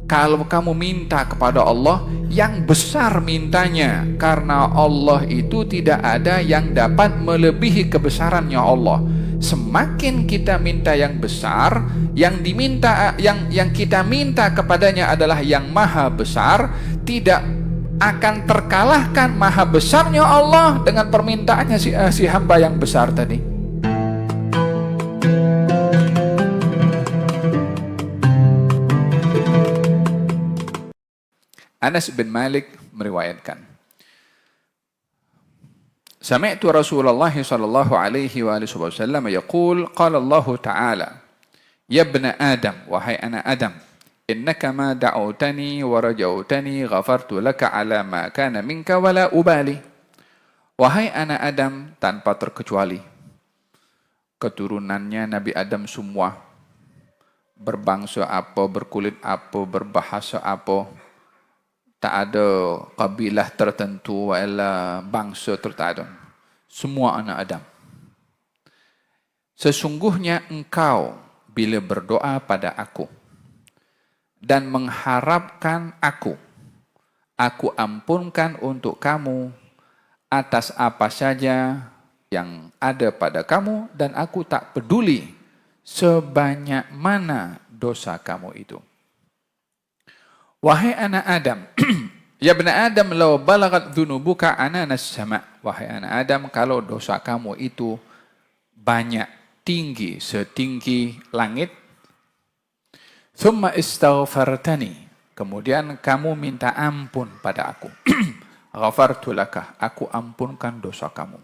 Kalau kamu minta kepada Allah, yang besar mintanya, karena Allah itu tidak ada yang dapat melebihi kebesarannya Allah. Semakin kita minta yang besar, yang diminta, yang kita minta kepadanya adalah yang maha besar, tidak akan terkalahkan maha besarnya Allah dengan permintaannya si hamba yang besar tadi. Anas bin Malik meriwayatkan, Sami'tu Rasulullah sallallahu alaihi wa alihi wasallam yaqul, qala Allah Ta'ala, ya ibna Adam, wahai anak Adam, innaka ma da'utani wa rajautani ghafartu laka ala ma kana minka wa la ubali. Wahai anak Adam, tanpa terkecuali keturunannya Nabi Adam semua, berbangsa apa, berkulit apa, berbahasa apa, tak ada kabilah tertentu wala bangsa tertentu, semua anak Adam. Sesungguhnya engkau bila berdoa pada aku dan mengharapkan aku ampunkan untuk kamu atas apa saja yang ada pada kamu, dan aku tak peduli sebanyak mana dosa kamu itu. Wahai anak Adam, ya bena Adam, law balagat dhunubuka ananas sama. Wahai anak Adam, kalau dosa kamu itu banyak, tinggi setinggi langit, thumma istaghfartani, kemudian kamu minta ampun pada aku, ghafartu laka, aku ampunkan dosa kamu.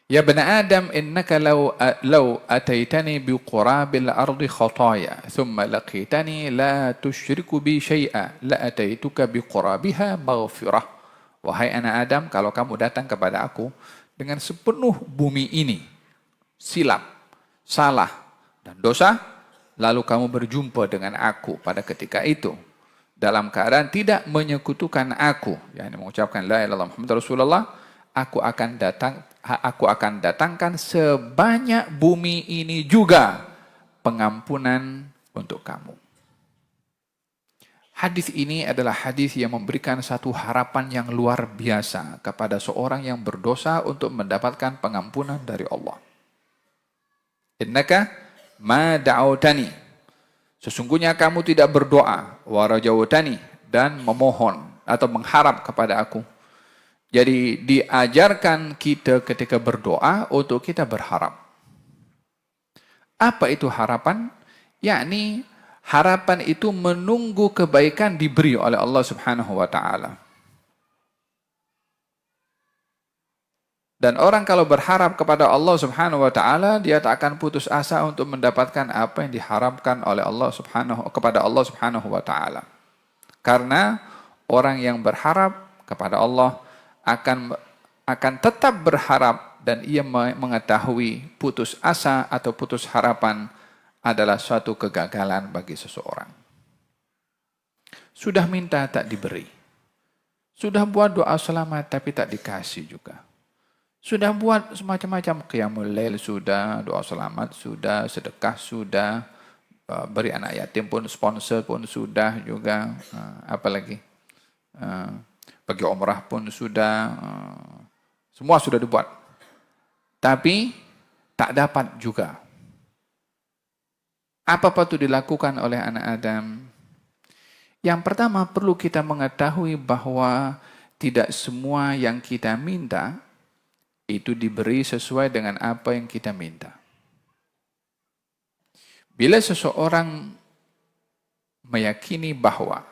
Ya bena Adam, innaka law ataitani biqurabil ardi khataya thumma laqitani la tusyriku bi syai'a la ataituka biqurabiha maghfirah. Wahai anak Adam, kalau kamu datang kepada aku dengan sepenuh bumi ini silap, salah dan dosa, lalu kamu berjumpa dengan aku pada ketika itu dalam keadaan tidak menyekutukan aku, yakni mengucapkan la ilaha illallah Muhammadur Rasulullah, aku akan datangkan sebanyak bumi ini juga pengampunan untuk kamu. Hadis ini adalah hadis yang memberikan satu harapan yang luar biasa kepada seorang yang berdosa untuk mendapatkan pengampunan dari Allah. Innaka ma da'utani, sesungguhnya kamu tidak berdoa, wa rajautani, dan memohon atau mengharap kepada aku. Jadi diajarkan kita ketika berdoa untuk kita berharap. Apa itu harapan? Yakni harapan itu menunggu kebaikan diberi oleh Allah Subhanahu wa taala. Dan orang kalau berharap kepada Allah Subhanahu wa taala, dia tak akan putus asa untuk mendapatkan apa yang diharapkan oleh Allah kepada Allah Subhanahu wa taala. Karena orang yang berharap kepada Allah akan tetap berharap, dan ia mengetahui putus asa atau putus harapan adalah suatu kegagalan bagi seseorang. Sudah minta tak diberi. Sudah buat doa selamat tapi tak dikasih juga. Sudah buat semacam-macam, qiyamul lail sudah, doa selamat sudah, sedekah sudah, beri anak yatim pun, sponsor pun sudah juga, apalagi pergi umrah pun sudah, semua sudah dibuat. Tapi tak dapat juga. Apa patut dilakukan oleh anak Adam? Yang pertama, perlu kita mengetahui bahwa tidak semua yang kita minta itu diberi sesuai dengan apa yang kita minta. Bila seseorang meyakini bahwa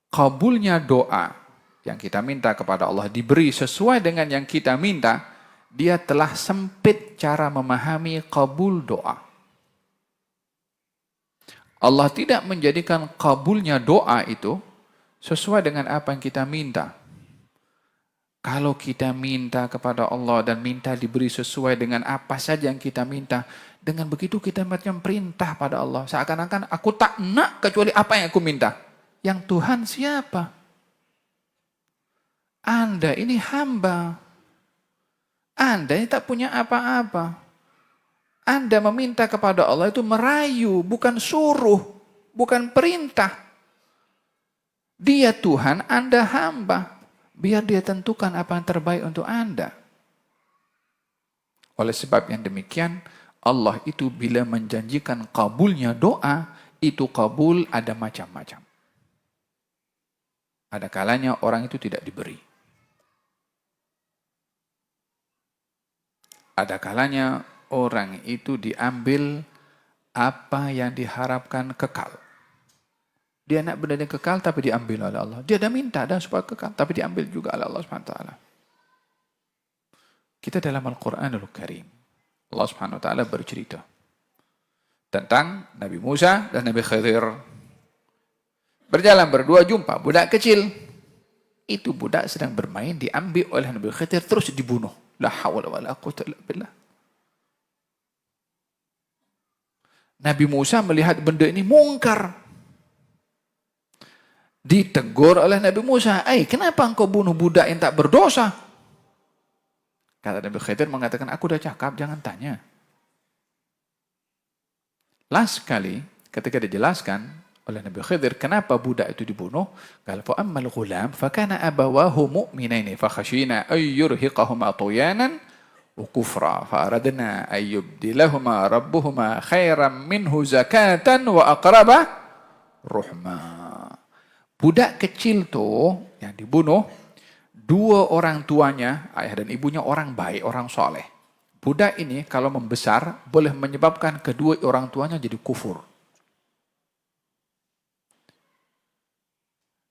kabulnya doa yang kita minta kepada Allah diberi sesuai dengan yang kita minta, dia telah sempit cara memahami kabul doa. Allah tidak menjadikan kabulnya doa itu sesuai dengan apa yang kita minta. Kalau kita minta kepada Allah dan minta diberi sesuai dengan apa saja yang kita minta, dengan begitu kita macam perintah pada Allah. Seakan-akan aku tak nak kecuali apa yang aku minta. Yang Tuhan siapa? Anda ini hamba. Anda ini tak punya apa-apa. Anda meminta kepada Allah itu merayu, bukan suruh. bukan perintah. Dia Tuhan, Anda hamba. Biar dia tentukan apa yang terbaik untuk Anda. Oleh sebab yang demikian, Allah itu bila menjanjikan kabulnya doa, itu kabul ada macam-macam. Ada kalanya orang itu tidak diberi. Ada kalanya orang itu diambil apa yang diharapkan kekal. Dia nak benda yang kekal tapi diambil oleh Allah. Dia dah minta dah supaya kekal tapi diambil juga oleh Allah Subhanahu wa taala. Kita dalam Al-Qur'anul Karim, Allah Subhanahu wa taala bercerita tentang Nabi Musa dan Nabi Khidir. Berjalan berdua jumpa budak kecil. Itu budak sedang bermain diambil oleh Nabi Khidir terus dibunuh. La haula wala quwwata illa billah. Nabi Musa melihat benda ini mungkar. Ditegur oleh Nabi Musa, kenapa engkau bunuh budak yang tak berdosa? Kata Nabi Khidir mengatakan, aku dah cakap, jangan tanya. Last kali, ketika dijelaskan oleh Nabi Khidir, kenapa budak itu dibunuh? Qala fa ammal ghulam fa kana abawahu mu'minaini fa khashina ay yurhiqahuma tuyanan wa kufra fa aradna ay yubdilahuma rabbuhuma khairan minhu zakatan wa aqraba ruhma. Budak kecil tuh yang dibunuh, dua orang tuanya, ayah dan ibunya orang baik, orang soleh. Budak ini kalau membesar boleh menyebabkan kedua orang tuanya jadi kufur.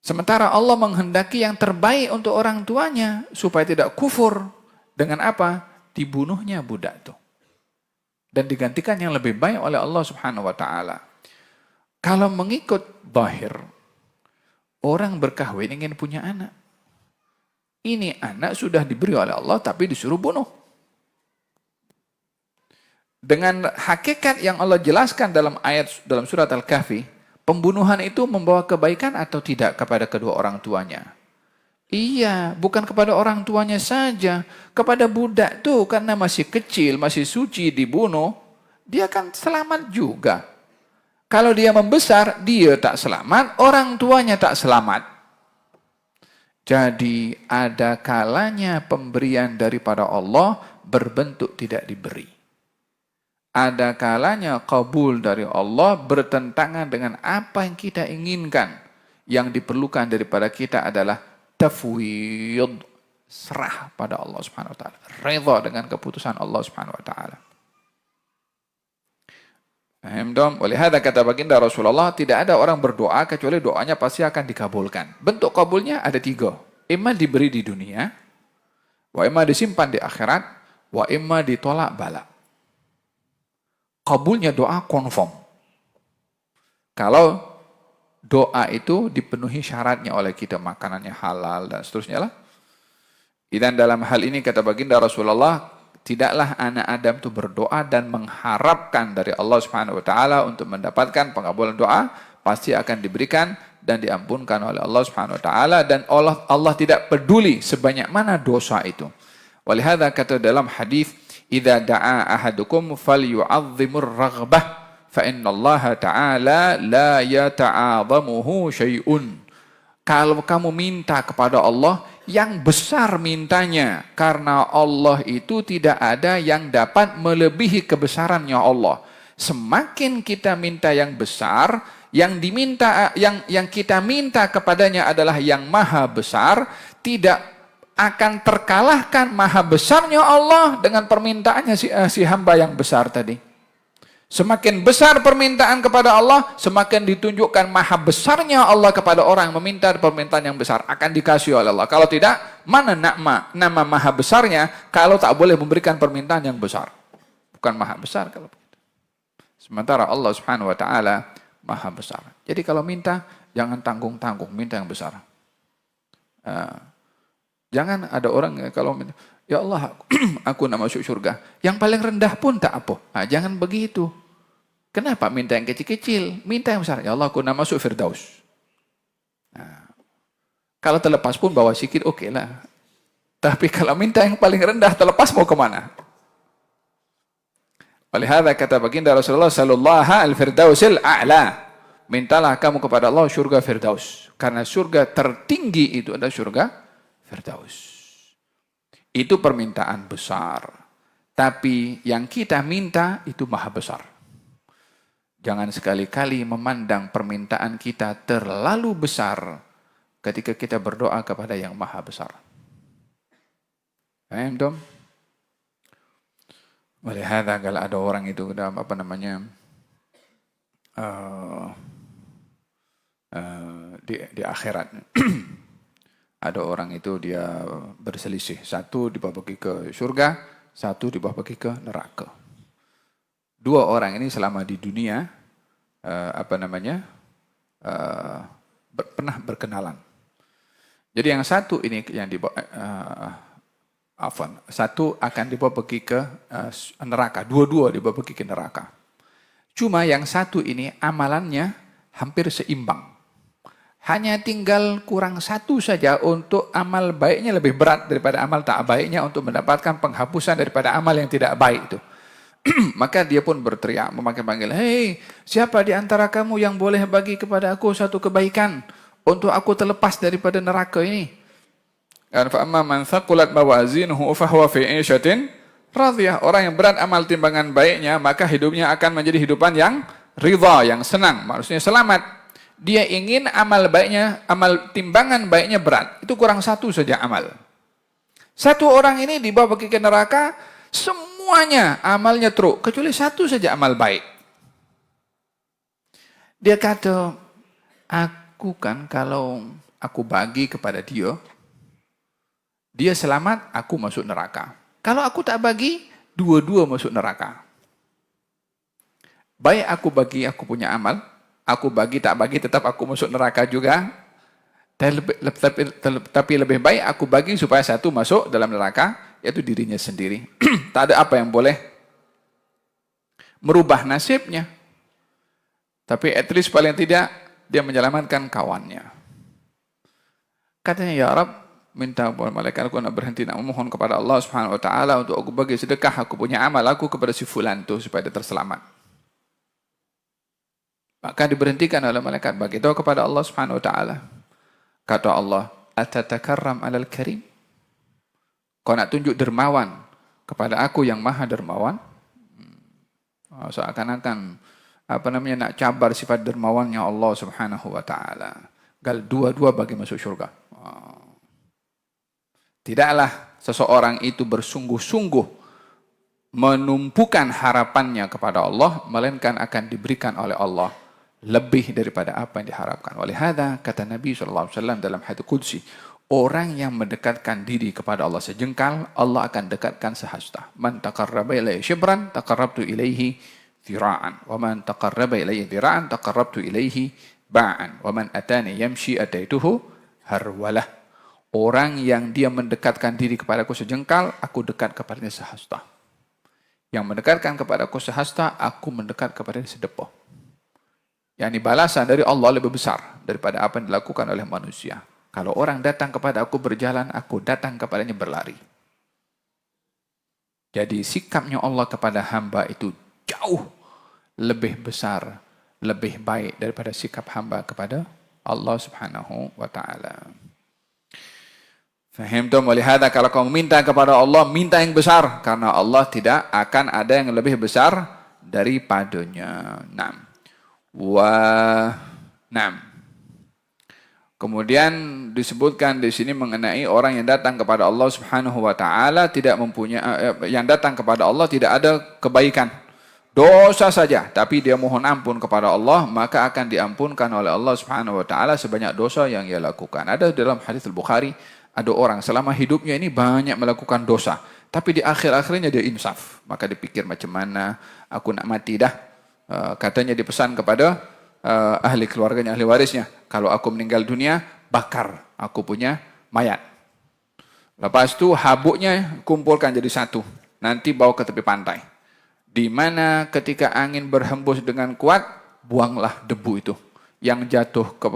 Sementara Allah menghendaki yang terbaik untuk orang tuanya supaya tidak kufur. Dengan apa? Dibunuhnya budak itu. Dan digantikan yang lebih baik oleh Allah Subhanahu wa taala. Kalau mengikut zahir, orang berkahwin ingin punya anak. Ini anak sudah diberi oleh Allah tapi disuruh bunuh. Dengan hakikat yang Allah jelaskan dalam dalam surat Al-Kahfi, pembunuhan itu membawa kebaikan atau tidak kepada kedua orang tuanya? Iya, bukan kepada orang tuanya saja. Kepada budak tuh karena masih kecil, masih suci dibunuh, dia akan selamat juga. Kalau dia membesar, dia tak selamat, orang tuanya tak selamat. Jadi ada kalanya pemberian daripada Allah berbentuk tidak diberi. Ada kalanya kabul dari Allah bertentangan dengan apa yang kita inginkan. Yang diperlukan daripada kita adalah tafwid, serah pada Allah Subhanahu wa taala, redha dengan keputusan Allah Subhanahu wa taala. Oleh hadza kata baginda Rasulullah, tidak ada orang berdoa kecuali doanya pasti akan dikabulkan. Bentuk kabulnya ada 3. Imma diberi di dunia, wa imma disimpan di akhirat, wa imma ditolak bala. Kabulnya doa confirm. Kalau doa itu dipenuhi syaratnya oleh kita, makanannya halal dan seterusnya lah. Dan dalam hal ini kata baginda Rasulullah, tidaklah anak Adam itu berdoa dan mengharapkan dari Allah Subhanahu wa taala untuk mendapatkan pengabulan doa, pasti akan diberikan dan diampunkan oleh Allah Subhanahu wa taala, dan Allah tidak peduli sebanyak mana dosa itu. Walihada kata dalam hadis, "Idza da'a ahadukum falyu'azzimur raghbah fa innallaha ta'ala la yata'adhamuhu syai'un." Kalau kamu minta kepada Allah, yang besar mintanya, karena Allah itu tidak ada yang dapat melebihi kebesarannya Allah. Semakin kita minta yang besar, yang diminta, yang kita minta kepadanya adalah yang maha besar, tidak akan terkalahkan maha besarnya Allah dengan permintaannya si hamba yang besar tadi. Semakin besar permintaan kepada Allah, semakin ditunjukkan maha besarnya Allah kepada orang meminta permintaan yang besar, akan dikasih oleh Allah. Kalau tidak, mana nama maha besarnya kalau tak boleh memberikan permintaan yang besar? Bukan maha besar kalau begitu. Sementara Allah Subhanahu wa taala maha besar. Jadi kalau minta, jangan tanggung-tanggung, minta yang besar. Jangan ada orang kalau minta, ya Allah, aku nak masuk surga. Yang paling rendah pun tak apa. Jangan begitu. Kenapa minta yang kecil-kecil? Minta yang besar. Ya Allah, aku nak masuk Firdaus. Kalau terlepas pun bawa sikit, oke lah. Tapi kalau minta yang paling rendah, terlepas mau kemana? Oleh hadza kata baginda Rasulullah sallallahu al-firdausil a'la. mintalah kamu kepada Allah surga Firdaus. Karena surga tertinggi itu adalah surga Firdaus. Itu permintaan besar. Tapi yang kita minta itu maha besar. Jangan sekali-kali memandang permintaan kita terlalu besar ketika kita berdoa kepada yang maha besar. Paham, Tom? Melihat kalau ada orang itu dalam di akhirat ada orang itu dia berselisih, satu dibawa pergi ke surga, satu dibawa pergi ke neraka. Dua orang ini selama di dunia pernah berkenalan. Jadi yang satu ini yang dibawa satu akan dibawa pergi ke neraka, dua-dua dibawa pergi ke neraka. Cuma yang satu ini amalannya hampir seimbang. Hanya tinggal kurang satu saja untuk amal baiknya lebih berat daripada amal tak baiknya untuk mendapatkan penghapusan daripada amal yang tidak baik itu. Maka dia pun berteriak, memanggil-panggil, hei, siapa di antara kamu yang boleh bagi kepada aku satu kebaikan untuk aku terlepas daripada neraka ini? Fa'amma man thaqulat mawazinuhu fahuwa fi 'ishatin radhiyah. Orang yang berat amal timbangan baiknya, maka hidupnya akan menjadi hidupan yang ridha, yang senang, maksudnya selamat. Dia ingin amal baiknya, amal timbangan baiknya berat. Itu kurang satu saja amal. Satu orang ini dibawa pergi ke neraka, semuanya amalnya teruk, kecuali satu saja amal baik. Dia kata, aku kan kalau aku bagi kepada dia, dia selamat, aku masuk neraka. Kalau aku tak bagi, dua-dua masuk neraka. Baik aku bagi, aku punya amal, aku bagi, tak bagi, tetap aku masuk neraka juga. Tapi lebih baik aku bagi supaya satu masuk dalam neraka, yaitu dirinya sendiri. Tak ada apa yang boleh merubah nasibnya. Tapi at least paling tidak, dia menyelamatkan kawannya. Katanya, ya Rab, minta kepada malaikat, aku nak berhenti nak memohon kepada Allah Subhanahu Wa Taala untuk aku bagi sedekah, aku punya amal aku kepada si fulan tu supaya dia terselamat. Maka diberhentikan oleh malaikat, bagi tahu kepada Allah Subhanahu Wa Taala. Kata Allah, atatakarram alal karim. Kau nak tunjuk dermawan kepada aku yang maha dermawan? Seakan-akan nak cabar sifat dermawannya Allah Subhanahu Wa Taala. Gal dua-dua bagi masuk syurga. Tidaklah seseorang itu bersungguh-sungguh menumpukan harapannya kepada Allah, melainkan akan diberikan oleh Allah lebih daripada apa yang diharapkan. Oleh hadza kata Nabi SAW dalam hadits qudsi, orang yang mendekatkan diri kepada Allah sejengkal, Allah akan dekatkan sehasta. Man taqarraba ilayya shibran, taqarrabtu ilayhi dhira'an. Wa man taqarraba ilayya dhira'an, taqarrabtu ilayhi ba'an. Wa man atani yamshi ataituhu harwalah. Orang yang dia mendekatkan diri kepadaku sejengkal, aku dekat kepadanya sehasta. Yang mendekatkan kepadaku sehasta, aku mendekat kepadanya sedepa. Yang balasan dari Allah lebih besar daripada apa yang dilakukan oleh manusia. Kalau orang datang kepada aku berjalan, aku datang kepadanya berlari. Jadi sikapnya Allah kepada hamba itu jauh lebih besar, lebih baik daripada sikap hamba kepada Allah Subhanahu Wa Taala. Faham tu? Melihat kalau kamu minta kepada Allah, minta yang besar, karena Allah tidak akan ada yang lebih besar daripadanya. Kemudian disebutkan di sini mengenai orang yang datang kepada Allah Subhanahu Wa Taala tidak mempunyai, yang datang kepada Allah tidak ada kebaikan, dosa saja, tapi dia mohon ampun kepada Allah, maka akan diampunkan oleh Allah Subhanahu Wa Taala sebanyak dosa yang ia lakukan. Ada dalam hadis Al-Bukhari, ada orang selama hidupnya ini banyak melakukan dosa, tapi di akhir-akhirnya dia insaf. Maka dipikir macam mana aku nak mati dah. Katanya dipesan kepada ahli keluarganya, ahli warisnya, kalau aku meninggal dunia, bakar aku punya mayat. Lepas tu habuknya kumpulkan jadi satu, nanti bawa ke tepi pantai. Di mana ketika angin berhembus dengan kuat, buanglah debu itu. Yang jatuh ke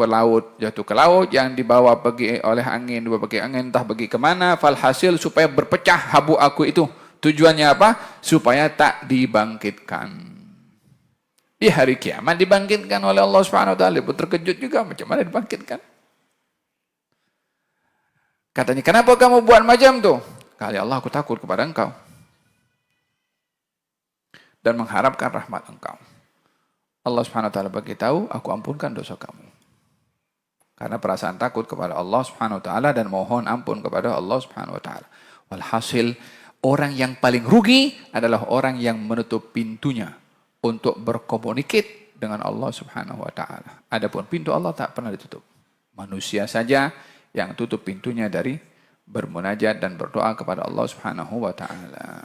laut, yang dibawa pergi oleh angin, entah pergi kemana, falhasil supaya berpecah habuk aku itu. Tujuannya apa? Supaya tak dibangkitkan. Di hari kiamat dibangkitkan oleh Allah Subhanahu wa taala. Pun terkejut juga macam mana dibangkitkan. Katanya, kenapa kamu buat macam tu? Kali Allah, aku takut kepada engkau. Dan mengharapkan rahmat engkau. Allah Subhanahu wa taala beritahu, aku ampunkan dosa kamu. Karena perasaan takut kepada Allah Subhanahu wa taala dan mohon ampun kepada Allah Subhanahu wa taala. Walhasil, orang yang paling rugi adalah orang yang menutup pintunya untuk berkomunikasi dengan Allah Subhanahu wa taala. Adapun pintu Allah tak pernah ditutup. Manusia saja yang tutup pintunya dari bermunajat dan berdoa kepada Allah Subhanahu wa taala.